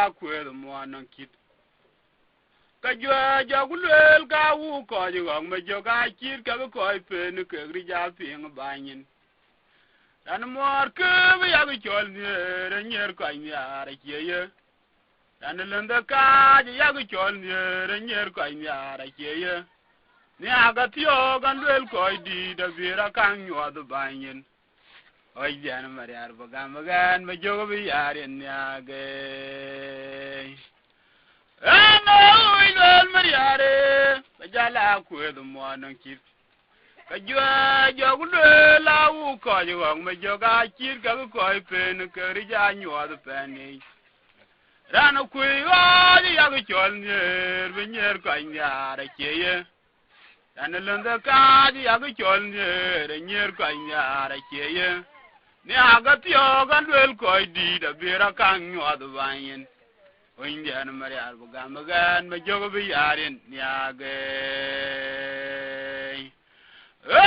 jala kwel mo nan kit ka jwa jagulel ka wu ko jong me joga kit ka ko pe ne ke ri ja ping banyin dan mor ke ya bi chol ne re nyer ko nya re ye dan lende ka ya bi chol ne re nyer ko nya re ye ni aga tio gan lel ko di da vira kan nyo do banyin oi jan mariar bagam gan me jogo bi yar ni age ana oi lel mariare bajala ku do mo nan kit ka jwa jogo la u ko jo me joga kit ka ko pe ne ke ri ja nyo do pani ran ku yo ya go chol ni be nyer ko nya re ye dan lende ka ya go chol ni re nyer ko nya re ye ni aga tio gan wel ko di da bira kan nyo do banyin o indian mari al bugam gan me jogo bi yarin ni age o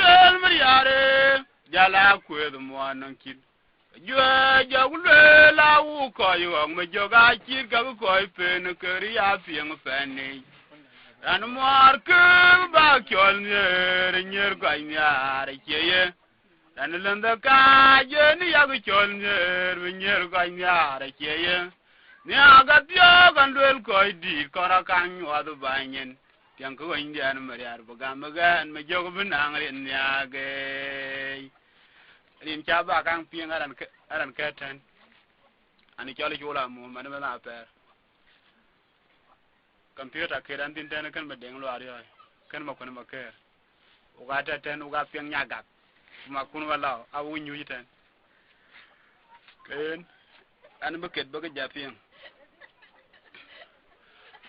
lel mari yare jala ku do mo nan kit jwa jogo la u ko yo me joga kit ka ko pe ne keri ya fieng fani an mar ke ba kyol ne nyer ko nya re ye dan lende ka je ni ya go chol nyer ko nya re ye ni aga tio gan wel ko di ko ra kan yo do banyen tiang ko indian mariar bagam gan me jogo binang ri nya ge rin cha ba kan ping aran ka tan ani chole chola mo man me na per computer ke ran tin tan kan me deng lo ari kan ma ko ma ke u ga ta tan u ga ping nya ga ma kun wala awu nyu yitan ken an buket baga japien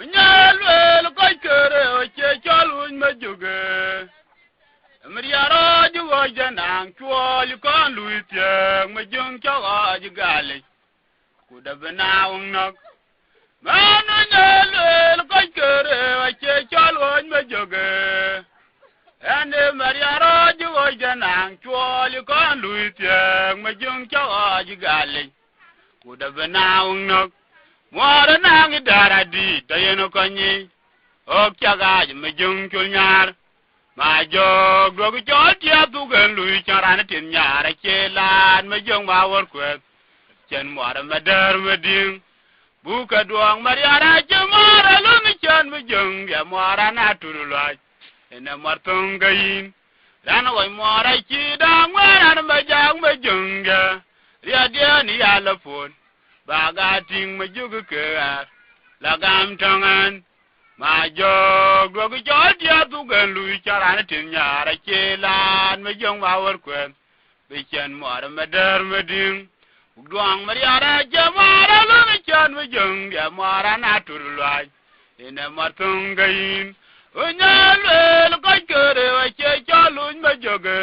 nyalwe lo ko kere o che chalun ma juge mriaro jugo janang chol ko luitye ma jung chaga jigale ku da bana unnak manu nyalwe lo ko kere o che chalun ma juge ane mariaro jugo janang chol ko luitye ma jung chaga jigale ku da bana unnak mora nang dara di tayeno konyi ok chaga me jung chul nyar ma jog dogu chol tia tu gen lui charana tin nyara chelan me jung ma wor kwet chen mora madar meding buka duang mariara chemara lu mi chan me jung ya mora na turulai ene martung gain dan wai mora chi dang mara me jang me jung ya ria dia ni ala phone baga ting ma jugu kear lagam tangan ma jog dogu chol tia tu gen lui charana tin nyara chelan me jung ma wor kwet be chen mora madar meding duang mariara jamara lu mi chan me jung ya mara na turulai ene martung gain unyalwe ko kere wa che chalun ma joge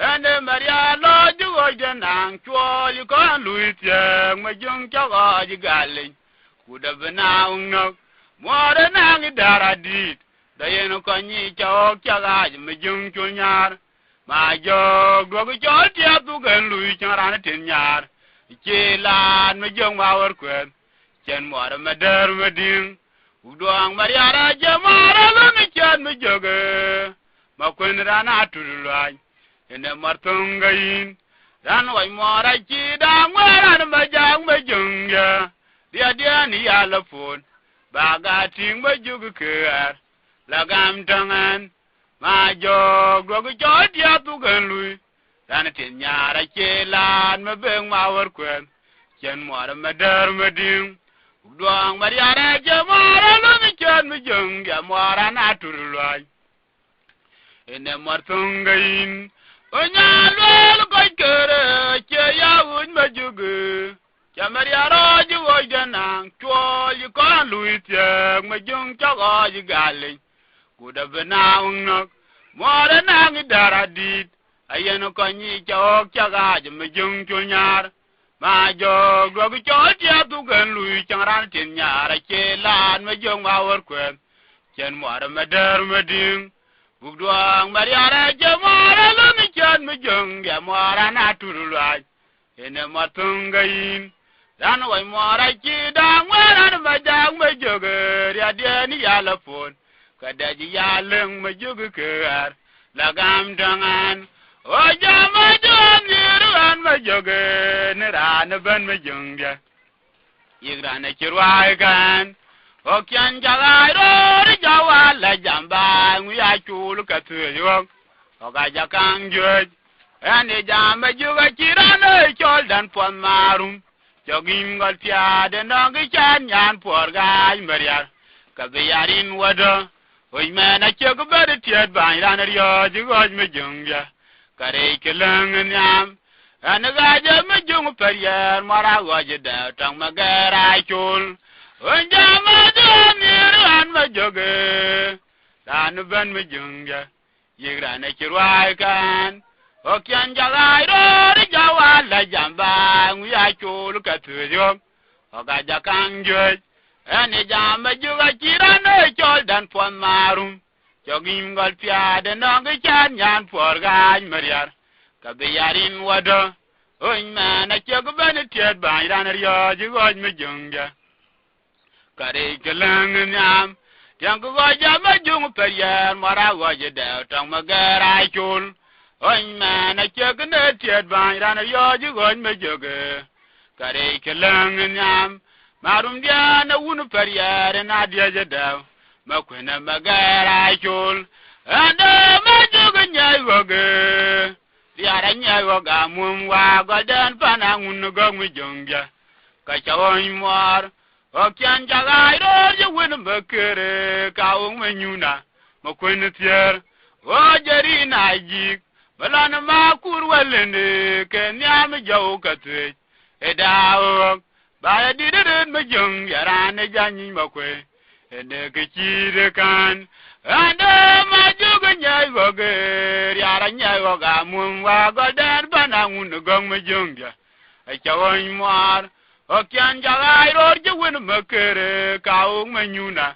ene maria lo jugo janang chol ko luitye ma jung chaga jigale kuda bana unnak more nang daradit dayeno konyi chok chaga ma jung chul nyar ma jog dogu chol tia tu gen lui charana tin nyar chelan ma jung ma wor kwet chen more madar meding udang mariara jamara lu mi chan me joge ma kun rana turulai ene martung gain dan wai mora chi dang mara ma jang me jungya dia ni ala phone baga ting me jugu kear lagam tangan ma jog dogu chol tia tu gen lui dan tin nyara chelan me beng ma wor kwet chen mora madar meding duang mariara jamara lu mi chan me jung ya mora na turulai ene martung gain onyalwe ko kere che ya un ma jugu cha mariara jugo janang chol ko luitye ma jung chaga jigale ku da bana unnak mora nang daradit ayeno konyi chok chaga me jung chul nyar ma jog dogu chol tia tu gen lui charana tin nyara chelan ma jung ma wor kwet chen mora madar meding bugduang mariara jamara lu mi chan me jung ya mora na turulai ene matung gain dan wai mora ki da ngwana ma jang ma joge ya de ni ya la fon ka da ji ya leng ma joge kar la gam dangan o jama jom ni ran ma joge ne ran ban ma jungya yigra na kirwa kan o kyan jala ro jawa la jamba ngu ya chul ka tu yo o ga ja kang jo ane jamba juga kirana chol dan pon marum jogim gol piade nong chan nyan por gai mariar ka biyarin wado oi mena chog ber tiet ban ran ryo jugoj me jungya kare kelang nyam an ga je me jung perier mara goj da tang magara chul onjama do mir an ma joge dan ban me jungya yigra na kirwai kan o kyan jalai ro jawa la jamba ngu ya chul ka tuyo o ga ja kang jo ene jamba juga kirana chol dan pon marum jogim gol piade nong chan nyan por ga mariar ka biyarin wado oi mana chog ban tiet ban ran ryo jugoj me jungja kare kelang nyam yang go ja ma jung perier mara go je da tong magara chul oi mana chog ne tiet ban ran ryo jugoj me joge kare kelang nyam marum dia na un perier na dia je da ma kwena magara chul anda ma joge nyai goge diara nyai goga mum wa go dan panangun go me jungja ka chawon mor o kyan jagai ro je win bakere ka ung menyuna mo kwen tier o jeri na jik balana ma kur walene ke nyam jaw ka twe e dawo ba didin me jung yarane janyi mo kwe e de ke chire kan ande ma jugo nyai goge yara nyai goga mum wa godan banangun gong me jungja e chawon mar o kyan jagai ro je win makere ka ung menyuna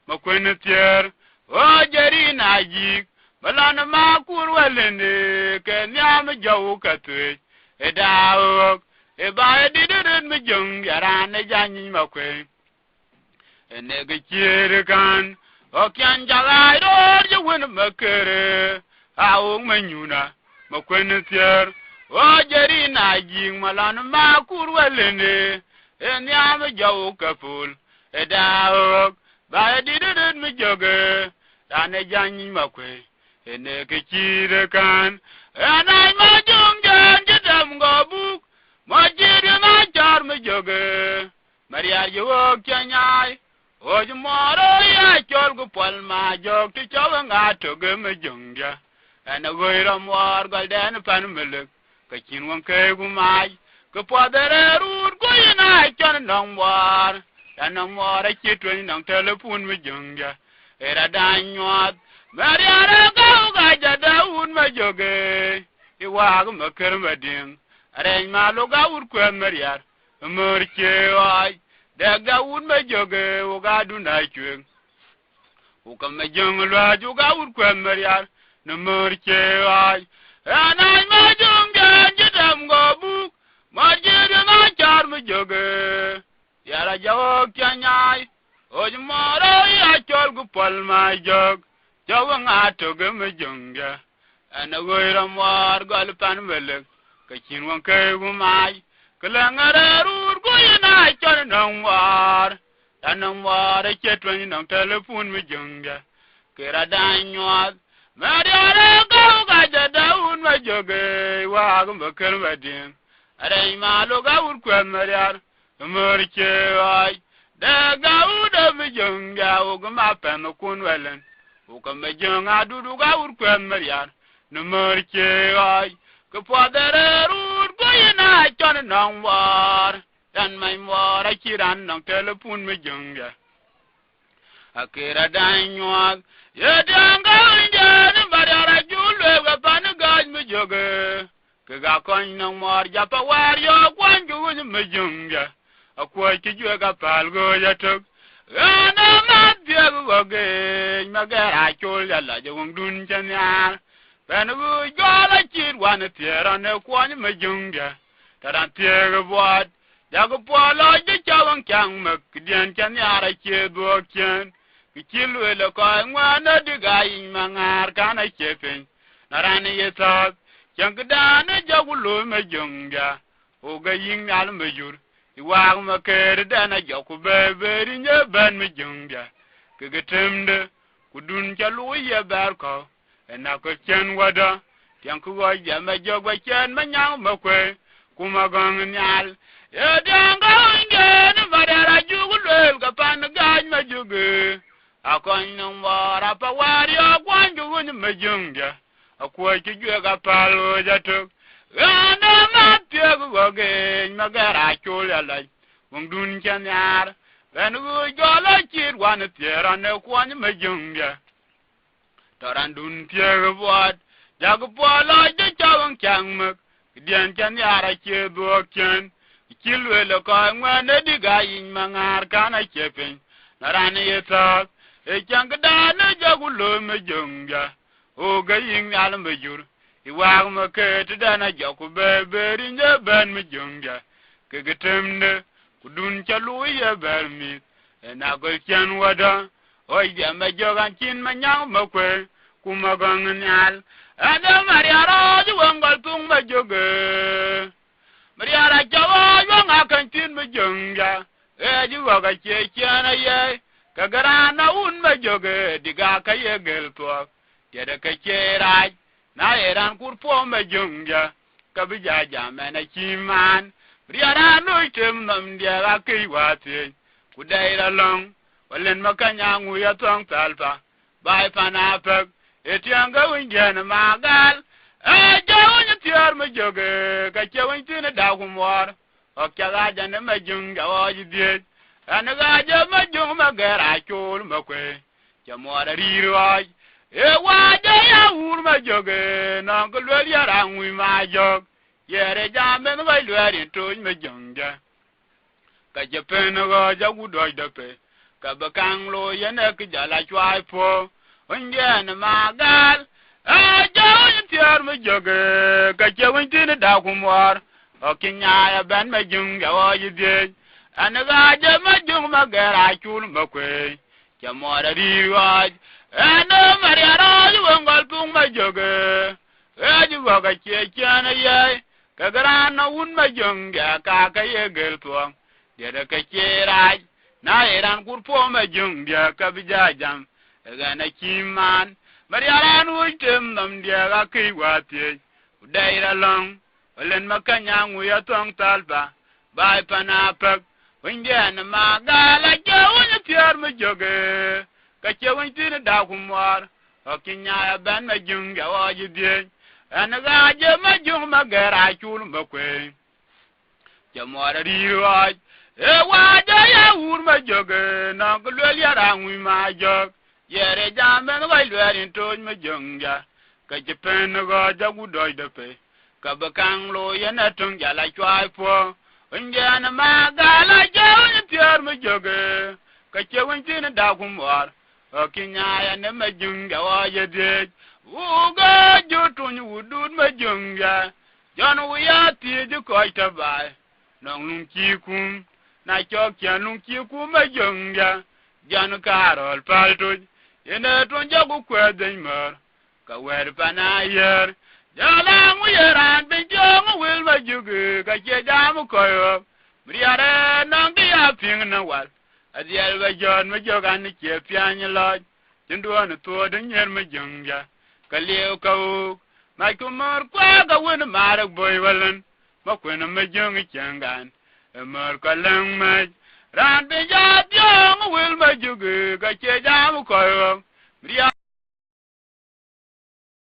mo kwen tier o jeri na jik balana ma kur walene ke nyam jaw ka twe e dawo e ba didin me jung yarane janyi mo kwe e ne ge chire kan o kyan jagai ro je win makere ka ung menyuna mo kwen tier o jeri na jik malana ma kur walene en yam jaw kapul e dawo ba didin me joge dane janyi makwe ene ke chire kan anai ma jung jan jam go buk mo jire na jar me joge maria yo kyanyai o jmoro ya chol gu pol ma jog ti chaw nga to ge me jungja ana goira mor golden pan melek ka chin won ke gu mai ko podere rur ko ina chan nong war anong war chi twen nong telepon me jungja era danyot mariara ga ja daun ma joge I wa ma ker ma ding are ma lo ga ur ko mariar mor che ai de ga un ma joge o ga du na chwen o ka ma jong lo ju ga ur ko mariar no mor che ai ana ma jong ga dam go bu ma jere na char ma joge yara jawo kyanyai o jmoro ya chol gu pol ma jog jawo nga to ge me jonga ana goira mar gal pan melek ka chin won ke gu mai kala ngare rur gu ina chon nong war anong war che twen nong telepon me jonga kera danyot mariara ga ja daun ma joge wa gu bakel wadin are ma lo ga ur ko mariar mor che ai da ga u da me jonga o gu ma pen kun welen o ka me jonga du ga ur ko mariar no mor che ai ko podere ur go ina chon nong war dan mai war a kiran nong telepon me jonga akira danyot ye danga unja mariara jule ga pan ga me joge ga kon nong mor ja pa war yo kwan ju me junga akwa ki ju ga pal go ya tok ana ma dia go ge ma ga ra chul ya la ju dun chen ya pen gu jo la chi wan tiera ne kwan me junga taran tier bot jag po lo je chawang chang mak dien chan yara che do ken kilu le ko ngwana diga yin mangar kana chefen narani yeta chang dana jagulo me junga o ga yin al me jur iwa ma ker dana jaku be rinje ban me junga ke temde kudun chalu ye bar ko na ko chen wada yang ku wa ya me jogwa chen ma nyang ma kwe kuma gong nyal ye danga nge ma dara jugulo ga pan ga ma jugu akon num wara pa wari akwan jugu ni me junga akwa ki ju ga palo jatuk ana ma tie go ge ma gara chula la wong dun chen yar ben gu jola chir wan tiera ne kwani me junga taran dun tie wat jag polo de chawang chang mak dien chan yara che do ken kilu le ko ngwane diga yin mangar kana chepen narani yeta e chang da ne jagulo me junga o ga yin al me jur iwa ma ke da na jaku be rinje ben me junga ke getemne kudun chalu ye bermi na go chen wada o ya me jogan chin ma nyang ma kwe kuma gang nyal ada mariara ju wangol tung ma joge mariara jawa yo ngakan chin ma junga e ju ga che chana ye kagarana un ma joge diga ka ye gel to yeda ka che raj na eran kurpo ma junga ka bija jamana chiman riara no item nam dia ga kai wate kudaira long walen makanya ngu ya tong talpa bai panapek etianga winjana magal jawnya tiar ma joge ka chewin tin da kumwar o kaga jana ma junga waji die anaga jama jung ma gara chul ma kwe jamora rirwa e waje ya ur ma joge na ko lweli ara ngui ma jog yere jambe no bai lweli to ma junga ka jepen go jagu doi dape ka bakang lo yene ki jala chwai po onjen magal jawin tiar ma joge ka chewin tin da kumwar o kinya ya ben ma junga waji die anaga jama jung ma gara chul ma kwe jamora rirwa ana mariara ju wangol tung ma joge ju ga che chana ye ka garana un ma junga ka ye gel to de ka che raj na eran kurpo ma junga ka bija jam ga na kiman mariara nu tem nam dia ga kai wate daira long walen makanya ngu ya tong talba bai pana pak winjan magala jawun tiar ma joge ka chewin tin da kumwar o kinya ya ban ma junga waji die anaga je ma jung ma gara chul ma kwe jamora riwa e waje ya ur ma joge na kulwel ya rangwi ma jog yere jambe no bai lwerin to ma junga ka jepen go jagu doi de pe ka bakang lo yana tung jala chwai po unjana magala jawun tiar ma joge ka chewin tin da kumwar o kinya ya ne ma junga waje die uga jutun wudud ma junga jon wiya ti ju ko tabai nong lung chi kum na chok chan lung chi kum ma junga jan karol palto ene ton jagu kwa denmar ka wer panayer jala nguyeran be jong wil ma jugu ka che jam ko yo briare nong dia ping na wal adiel ba jon ma jogan ni che pian lo tindu an to den yer ma junga kalio kau mai kumar kwa ga wen mar boy walan ma kwena ma jong changan mar kalang ma ran be ja jong wil ma jugu ka che jam ko yo bria